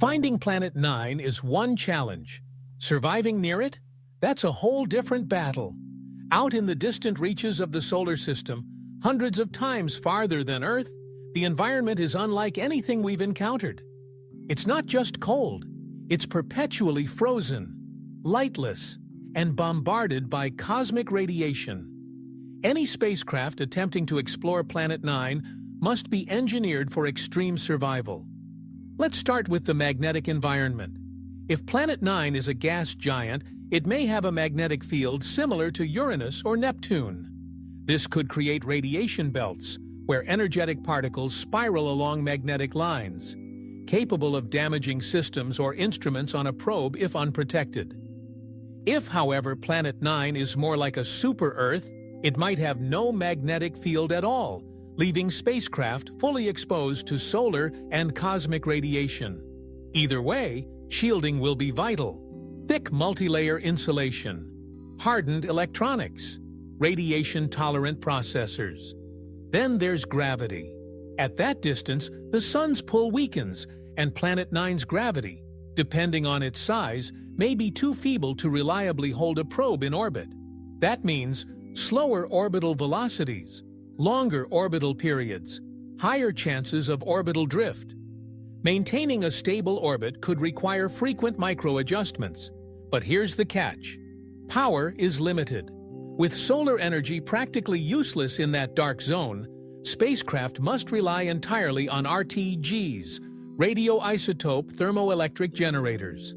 Finding Planet 9 is one challenge. Surviving near it? That's a whole different battle. Out in the distant reaches of the solar system, hundreds of times farther than Earth, the environment is unlike anything we've encountered. It's not just cold, it's perpetually frozen, lightless, and bombarded by cosmic radiation. Any spacecraft attempting to explore Planet 9 must be engineered for extreme survival. Let's start with the magnetic environment. If Planet 9 is a gas giant, it may have a magnetic field similar to Uranus or Neptune. This could create radiation belts, where energetic particles spiral along magnetic lines, capable of damaging systems or instruments on a probe if unprotected. If, however, Planet 9 is more like a super-Earth, it might have no magnetic field at all, leaving spacecraft fully exposed to solar and cosmic radiation. Either way, shielding will be vital. Thick multi-layer insulation, hardened electronics, radiation-tolerant processors. Then there's gravity. At that distance, the sun's pull weakens, and Planet 9's gravity, depending on its size, may be too feeble to reliably hold a probe in orbit. That means slower orbital velocities, longer orbital periods, higher chances of orbital drift. Maintaining a stable orbit could require frequent micro-adjustments. But here's the catch. Power is limited. With solar energy practically useless in that dark zone, spacecraft must rely entirely on RTGs, radioisotope thermoelectric generators.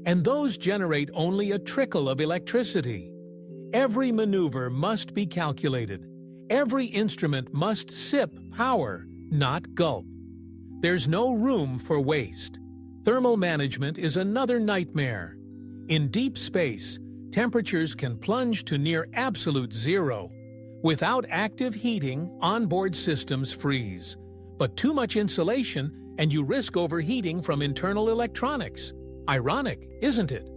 And those generate only a trickle of electricity. Every maneuver must be calculated. Every instrument must sip power, not gulp. There's no room for waste. Thermal management is another nightmare. In deep space, temperatures can plunge to near absolute zero. Without active heating, onboard systems freeze. But too much insulation, and you risk overheating from internal electronics. Ironic, isn't it?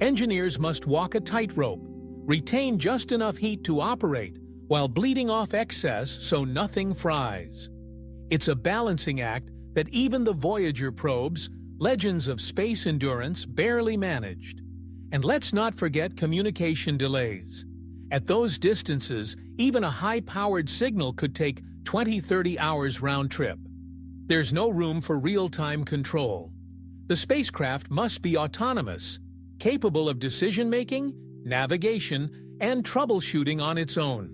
Engineers must walk a tightrope, retain just enough heat to operate, while bleeding off excess so nothing fries. It's a balancing act that even the Voyager probes, legends of space endurance, barely managed. And let's not forget communication delays. At those distances, even a high-powered signal could take 20-30 hours round trip. There's no room for real-time control. The spacecraft must be autonomous, capable of decision-making, navigation, and troubleshooting on its own.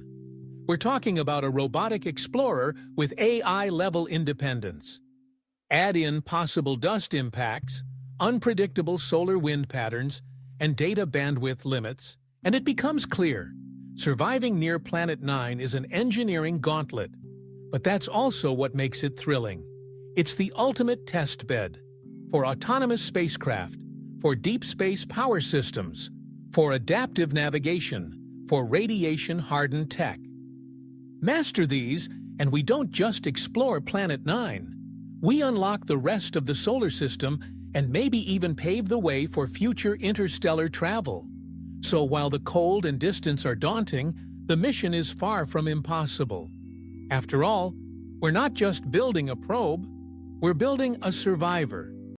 We're talking about a robotic explorer with AI-level independence. Add in possible dust impacts, unpredictable solar wind patterns, and data bandwidth limits, and it becomes clear. Surviving near Planet 9 is an engineering gauntlet. But that's also what makes it thrilling. It's the ultimate test bed for autonomous spacecraft, for deep space power systems, for adaptive navigation, for radiation-hardened tech. Master these, and we don't just explore Planet 9. We unlock the rest of the solar system and maybe even pave the way for future interstellar travel. So while the cold and distance are daunting, the mission is far from impossible. After all, we're not just building a probe, we're building a survivor,